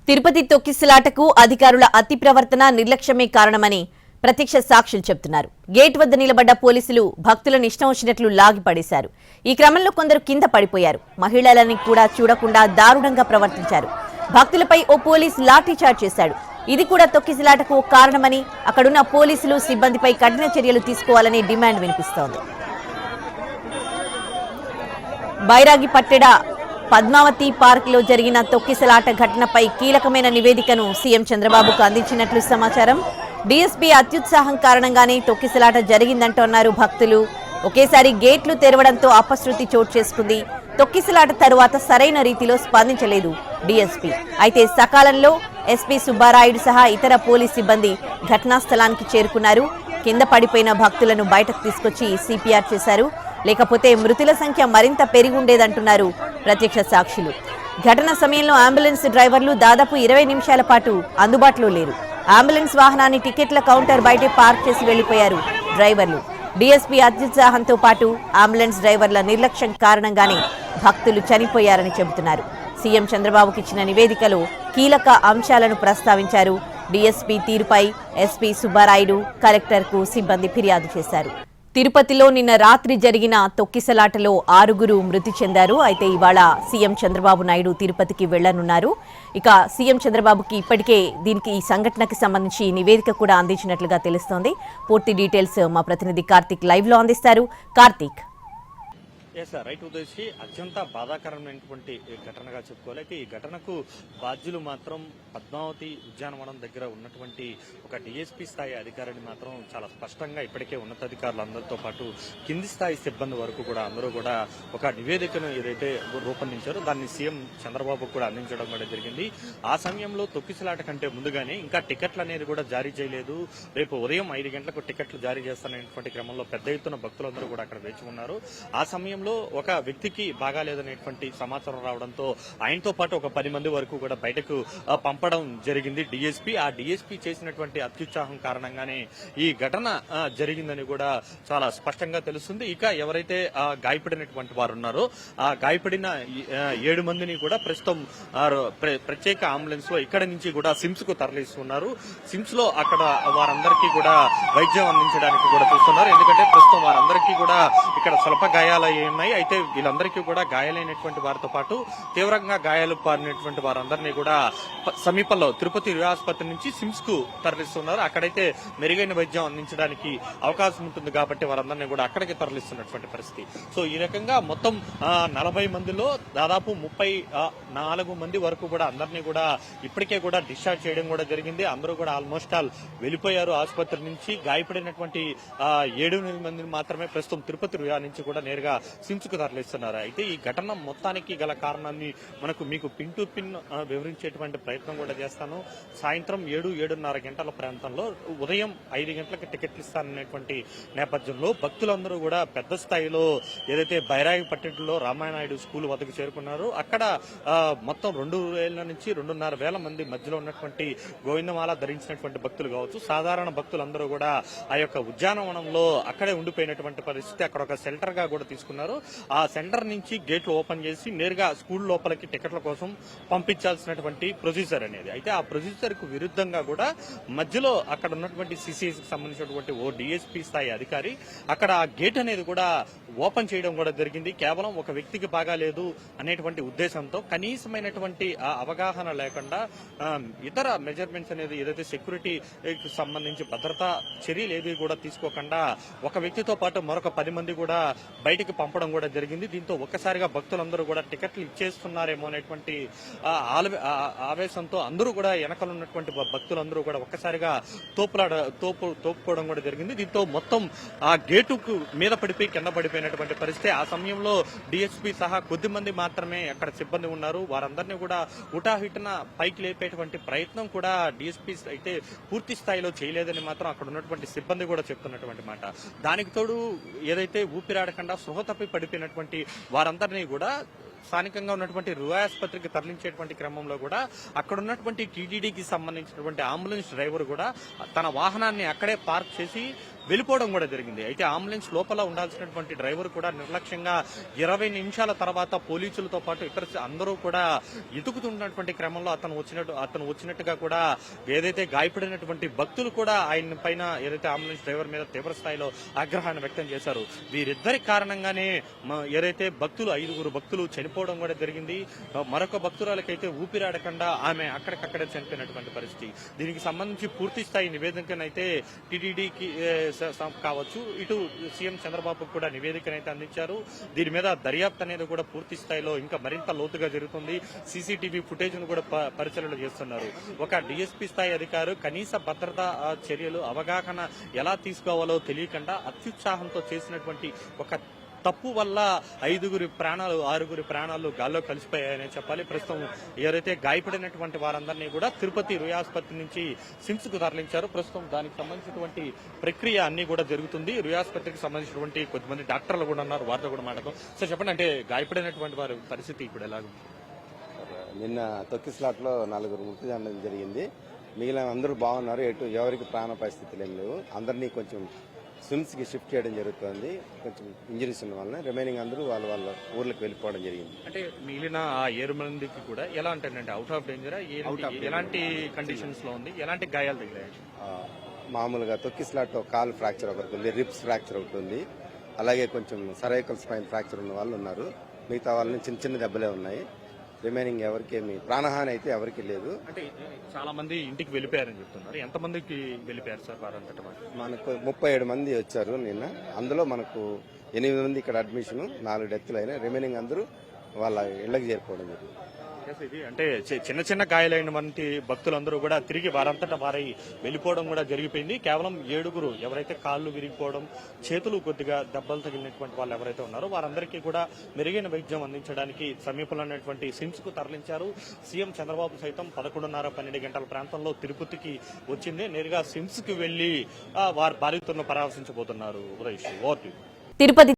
తిరుపతి తొక్కిసలాటకు అధికారుల అతి ప్రవర్తన నిర్లక్ష్యమే కారణమని ప్రత్యక్ష సాక్షులు చెబుతున్నారు. గేట్ వద్ద నిలబడ్డ పోలీసులు భక్తులను ఇష్టం వచ్చినట్లు లాగిపడేశారు. ఈ క్రమంలో కొందరు కింద పడిపోయారు. మహిళలని కూడా చూడకుండా దారుణంగా ప్రవర్తించారు. భక్తులపై ఓ పోలీస్ లాఠీచార్జ్ చేశాడు. ఇది కూడా తొక్కిసలాటకు కారణమని అక్కడున్న పోలీసులు సిబ్బందిపై కఠిన చర్యలు తీసుకోవాలని డిమాండ్ వినిపిస్తోంది. బైరాగి పట్టెడ పద్మావతి పార్క్ లో జరిగిన తొక్కిసలాట ఘటనపై కీలకమైన నివేదికను సీఎం చంద్రబాబుకు అందించినట్లు సమాచారం. డీఎస్పీ అత్యుత్సాహం కారణంగానే తొక్కిసలాట జరిగిందంటున్నారు భక్తులు. ఒకేసారి గేట్లు తెరవడంతో అపశృతి చోటు చేసుకుంది. తొక్కిసలాట తరువాత సరైన రీతిలో స్పందించలేదు డీఎస్పీ. అయితే సకాలంలో ఎస్పీ సుబ్బారాయుడు సహా ఇతర పోలీస్ సిబ్బంది ఘటనా స్థలానికి చేరుకున్నారు. కింద పడిపోయిన భక్తులను బయటకు తీసుకొచ్చి సిపిఆర్ చేశారు. లేకపోతే మృతుల సంఖ్య మరింత పెరిగుండేదంటున్నారు ప్రత్యక్ష సాక్షులు. ఘటన సమయంలో అంబులెన్స్ డ్రైవర్లు దాదాపు 20 నిమిషాల పాటు అందుబాటులో లేరు. అంబులెన్స్ వాహనాన్ని టికెట్ల కౌంటర్ బయటే పార్క్ చేసి వెళ్లిపోయారు డ్రైవర్లు. డీఎస్పీ అత్యుత్సాహంతో పాటు అంబులెన్స్ డ్రైవర్ల నిర్లక్ష్యం కారణంగానే భక్తులు చనిపోయారని చెబుతున్నారు. సీఎం చంద్రబాబుకి ఇచ్చిన నివేదికలో కీలక అంశాలను ప్రస్తావించారు. డీఎస్పీ తీరుపై ఎస్పీ సుబ్బారాయుడు కలెక్టర్కు సిబ్బంది ఫిర్యాదు చేశారు. తిరుపతిలో నిన్న రాత్రి జరిగిన తొక్కిసలాటలో 6గురు మృతి చెందారు. అయితే ఇవాళ సీఎం చంద్రబాబు నాయుడు తిరుపతికి వెళ్లనున్నారు. ఇక సీఎం చంద్రబాబుకి ఇప్పటికే ఈ సంఘటనకి సంబంధించి నివేదిక కూడా అందించినట్లుగా తెలుస్తోంది. పూర్తి డీటెయిల్స్ మా ప్రతినిధి కార్తీక్ లైవ్ లో అందిస్తారు. కార్తీక్. రైట్ ఉదయశ్రీ, అత్యంత బాధాకరమైనటువంటి ఘటనగా చెప్పుకోవాలి. అయితే ఈ ఘటనకు బాధ్యులు మాత్రం పద్మావతి ఉద్యానవనం దగ్గర ఉన్నటువంటి ఒక డిఎస్పీ స్థాయి అధికారిని మాత్రం చాలా స్పష్టంగా ఇప్పటికే ఉన్నతాధికారులందరితో పాటు కింది స్థాయి సిబ్బంది వరకు కూడా అందరూ కూడా ఒక నివేదికను ఏదైతే రూపొందించారో దాన్ని సీఎం చంద్రబాబు కూడా అందించడం కూడా జరిగింది. ఆ సమయంలో తొక్కిసలాట కంటే ముందుగానే ఇంకా టికెట్లు అనేది కూడా జారీ చేయలేదు. రేపు ఉదయం 5 గంటలకు టికెట్లు జారీ చేస్తాననేటువంటి క్రమంలో పెద్ద ఎత్తున భక్తులందరూ కూడా అక్కడ వేచి ఉన్నారు. ఆ సమయంలో ఒక వ్యక్తికి బాగాలేదనేటువంటి సమాచారం రావడంతో ఆయనతో పాటు ఒక 10 మంది వరకు కూడా బయటకు పంపడం జరిగింది డిఎస్పీ. ఆ డిఎస్పీ చేసినటువంటి అత్యుత్సాహం కారణంగానే ఈ ఘటన జరిగిందని కూడా చాలా స్పష్టంగా తెలుస్తుంది. ఇక ఎవరైతే గాయపడినటువంటి వారు ఉన్నారో ఆ గాయపడిన 7 మందిని కూడా ప్రస్తుతం ప్రత్యేక అంబులెన్స్ లో ఇక్కడ నుంచి కూడా సిమ్స్ కు తరలిస్తున్నారు. సిమ్స్ లో అక్కడ వారందరికీ కూడా వైద్యం అందించడానికి కూడా చూస్తున్నారు. ఎందుకంటే ప్రస్తుతం వారందరికీ కూడా ఇక్కడ స్వల్ప గాయాలు ఉన్నాయి. అయితే వీళ్ళందరికీ కూడా గాయాలైనటువంటి వారితో పాటు తీవ్రంగా గాయాలు పారినటువంటి వారందరినీ కూడా సమీపంలో తిరుపతి ఆసుపత్రి నుంచి సిమ్స్ కు తరలిస్తున్నారు. అక్కడైతే మెరుగైన వైద్యం అందించడానికి అవకాశం ఉంటుంది కాబట్టి వారందరినీ కూడా అక్కడికి తరలిస్తున్నటువంటి పరిస్థితి. సో ఈ రకంగా మొత్తం 40 మందిలో దాదాపు 34 మంది వరకు కూడా అందరినీ కూడా ఇప్పటికే కూడా డిశ్చార్జ్ చేయడం కూడా జరిగింది. అందరూ కూడా ఆల్మోస్ట్ ఆల్ వెళ్లిపోయారు ఆసుపత్రి నుంచి. గాయపడినటువంటి 7 మందిని మాత్రమే ప్రస్తుతం తిరుపతి నుంచి కూడా నేరుగా సిమ్స్ కు తరలిస్తున్నారు. అయితే ఈ ఘటన మొత్తానికి గల కారణాన్ని మీకు పిన్ టు పిన్ వివరించేటువంటి ప్రయత్నం కూడా చేస్తాను. సాయంత్రం 7-7:30 గంటల ప్రాంతంలో ఉదయం 5 గంటలకు టికెట్లు ఇస్తాననేటువంటి నేపథ్యంలో భక్తులందరూ కూడా పెద్ద స్థాయిలో ఏదైతే బైరాగి పట్టణంలో రామానాయుడు స్కూల్ వద్దకు చేరుకున్నారో అక్కడ మొత్తం 2,000 నుంచి 2,500 మంది మధ్యలో ఉన్నటువంటి గోవిందమాల ధరించినటువంటి భక్తులు కావచ్చు, సాధారణ భక్తులందరూ కూడా ఆ యొక్క ఉద్యానవనంలో అక్కడే ఉండిపోయినటువంటి పరిస్థితి. అక్కడ ఒక సెంటర్ గా కూడా తీసుకున్నారు. ఆ సెంటర్ నుంచి గేట్లు ఓపెన్ చేసి నేరుగా స్కూల్ లోపలికి టికెట్ల కోసం పంపించాల్సినటువంటి ప్రొసీజర్ అనేది. అయితే ఆ ప్రొసీజర్ కు విరుద్ధంగా కూడా మధ్యలో అక్కడ ఉన్నటువంటి సిసిఎస్కి సంబంధించినటువంటి ఓ డిఎస్పీ స్థాయి అధికారి అక్కడ ఆ గేట్ అనేది కూడా ఓపెన్ చేయడం కూడా జరిగింది. కేవలం ఒక వ్యక్తికి బాగాలేదు అనేటువంటి ఉద్దేశంతో కనీసమైనటువంటి అవగాహన లేకుండా ఇతర మెజర్మెంట్స్ అనేది ఏదైతే సెక్యూరిటీకి సంబంధించి భద్రతా చర్యలు ఏవి కూడా తీసుకోకుండా ఒక వ్యక్తితో పాటు మరొక 10 మంది కూడా బయటికి పంపడం కూడా జరిగింది. దీంతో ఒక్కసారిగా భక్తులందరూ కూడా టికెట్లు ఇచ్చేస్తున్నారేమో అనేటువంటి ఆవేశంతో అందరూ కూడా వెనకలున్నటువంటి భక్తులందరూ కూడా ఒక్కసారిగా తోపుకోవడం కూడా జరిగింది. దీంతో మొత్తం ఆ గేటుకు మీద పడిపోయి కింద పడిపోయినటువంటి పరిస్థితి. ఆ సమయంలో డిఎస్పీ సహా కొద్ది మంది మాత్రమే అక్కడ సిబ్బంది ఉన్నారు. వారందరినీ కూడా హుటాహుటిన పైకి లేపేటువంటి ప్రయత్నం కూడా డిఎస్పీ అయితే పూర్తి స్థాయిలో చేయలేదని మాత్రం అక్కడ ఉన్నటువంటి సిబ్బంది కూడా చెప్తున్నటువంటి మాట. దానికి తోడు ఏదైతే ఊపిరాడకుండా స్పృహ తప్పి పడిపోయినటువంటి వారందరినీ కూడా స్థానికంగా ఉన్నటువంటి రుయా ఆసుపత్రికి తరలించేటువంటి క్రమంలో కూడా అక్కడ ఉన్నటువంటి టీటీడీకి సంబంధించినటువంటి అంబులెన్స్ డ్రైవర్ కూడా తన వాహనాన్ని అక్కడే పార్క్ చేసి వెళ్ళిపోవడం కూడా జరిగింది. అయితే అంబులెన్స్ లోపల ఉండాల్సినటువంటి డ్రైవర్ కూడా నిర్లక్ష్యంగా 20 నిమిషాల తర్వాత పోలీసులతో పాటు ఇతర అందరూ కూడా ఎతుకుతున్నటువంటి క్రమంలో అతను వచ్చినట్టుగా కూడా ఏదైతే గాయపడినటువంటి భక్తులు కూడా ఆయన పైన ఏదైతే అంబులెన్స్ డ్రైవర్ మీద తీవ్ర స్థాయిలో ఆగ్రహాన్ని వ్యక్తం చేశారు. వీరిద్దరి కారణంగానే ఏదైతే భక్తులు 5 భక్తులు చనిపోవడం కూడా జరిగింది. మరొక భక్తురాలకైతే ఊపిరాడకుండా ఆమె అక్కడికక్కడే చనిపోయినటువంటి పరిస్థితి. దీనికి సంబంధించి పూర్తి స్థాయి నివేదికనైతే టీటీడీకి కావచ్చు, ఇటు సీఎం చంద్రబాబు కూడా నివేదికనైతే అందించారు. దీని మీద దర్యాప్తు అనేది కూడా పూర్తి స్థాయిలో ఇంకా మరింత లోతుగా జరుగుతుంది. సీసీటీవీ ఫుటేజ్ ను కూడా పరిశీలన చేస్తున్నారు. ఒక డీఎస్పీ స్థాయి అధికారు కనీస భద్రతా చర్యలు అవగాహన ఎలా తీసుకోవాలో తెలియకుండా అత్యుత్సాహంతో చేసినటువంటి ఒక తప్పు వల్ల 6 ప్రాణాలు గాల్లో కలిసిపోయాయని చెప్పాలి. ప్రస్తుతం ఎవరైతే గాయపడినటువంటి వారందరినీ కూడా తిరుపతి రుయా ఆసుపత్రి నుంచి సిమ్స్ కు తరలించారు. ప్రస్తుతం దానికి సంబంధించినటువంటి ప్రక్రియ అన్ని కూడా జరుగుతుంది. రుయా ఆసుపత్రికి సంబంధించినటువంటి కొంతమంది డాక్టర్లు కూడా ఉన్నారు, వారితో కూడా మాట్లాడదాం. సార్ చెప్పండి, అంటే గాయపడినటువంటి వారి పరిస్థితి ఇప్పుడు ఎలాగుంది? నిన్న తొక్కిస్లాట్లో 4 మృతి చెందడం జరిగింది. మిగిలిన అందరూ బాగున్నారు. ఎవరికి ప్రాణ పరిస్థితులు ఏం లేవు. అందరినీ కొంచెం స్విమ్స్ కి షిఫ్ట్ చేయడం జరుగుతుంది. కొంచెం ఇంజరీస్ ఉన్న వల్ల రిమైనింగ్ అందరూ వాళ్ళ ఊర్లకు వెళ్ళిపోవడం జరిగింది. అంటే మిగిలిన ఆ 7 మందికి కూడా ఎలా అంటే అవుట్ ఆఫ్ డేంజర్, ఎలాంటి కండిషన్స్ లో ఉంది, ఎలాంటి గాయాలు తగిలాయి? మామూలుగా తొక్కిస్లాట్ కాల్ ఫ్రాక్చర్ ఒకరికి ఉంది, రిబ్స్ ఫ్రాక్చర్ ఒకటి ఉంది. అలాగే కొంచెం సర్వైకల్ స్పైన్ ఫ్రాక్చర్ ఉన్న వాళ్ళు ఉన్నారు. మిగతా వాళ్ళని చిన్న దెబ్బలే ఉన్నాయి. రిమైనింగ్ ఎవరికేమి ప్రాణహాని అయితే ఎవరికి లేదు. అంటే చాలా మంది ఇంటికి వెళ్ళిపోయారని చెప్తున్నారు. ఎంతమందికి వెళ్ళిపోయారు సార్ వారంతటా? మనకు 37 మంది వచ్చారు నిన్న. అందులో మనకు 8 మంది ఇక్కడ అడ్మిషన్, 4 డెత్లు అయినాయి. రిమైనింగ్ అందరూ వాళ్ళ ఇళ్లకు చేరుకోవడం జరిగింది. అంటే చిన్న గాయాలైనటువంటి భక్తులందరూ కూడా తిరిగి వారంతటా వారై వెళ్ళిపోవడం కూడా జరిగిపోయింది. కేవలం 7 ఎవరైతే కాళ్ళు విరిగిపోవడం, చేతులు కొద్దిగా దెబ్బలు తగిలినటువంటి వాళ్ళు ఎవరైతే ఉన్నారో వారందరికీ కూడా మెరుగైన వైద్యం అందించడానికి సమీపంలో ఉన్నటువంటి సిమ్స్ కు తరలించారు. సీఎం చంద్రబాబు సైతం 11:30-12 గంటల ప్రాంతంలో తిరుపతికి వచ్చింది. నేరుగా సిమ్స్ కు వెళ్లి వారి బాధితులను పరామర్శించబోతున్నారు. ఉదయ్, తిరుపతి